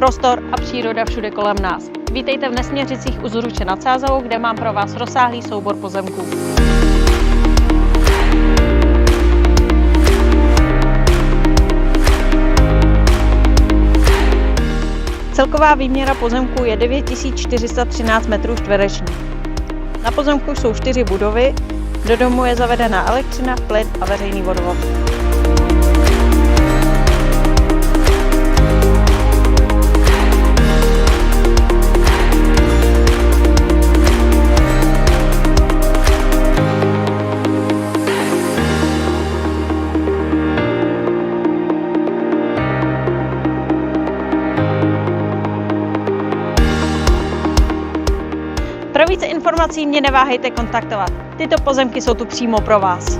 prostor a příroda všude kolem nás. Vítejte v Nesměřicích u Zruče nad Sázavou, kde mám pro vás rozsáhlý soubor pozemků. Celková výměra pozemku je 9413 m². Na pozemku jsou 4 budovy, do domu je zavedena elektřina, plyn a veřejný vodovod. Pro více informací mě neváhejte kontaktovat. Tyto pozemky jsou tu přímo pro vás.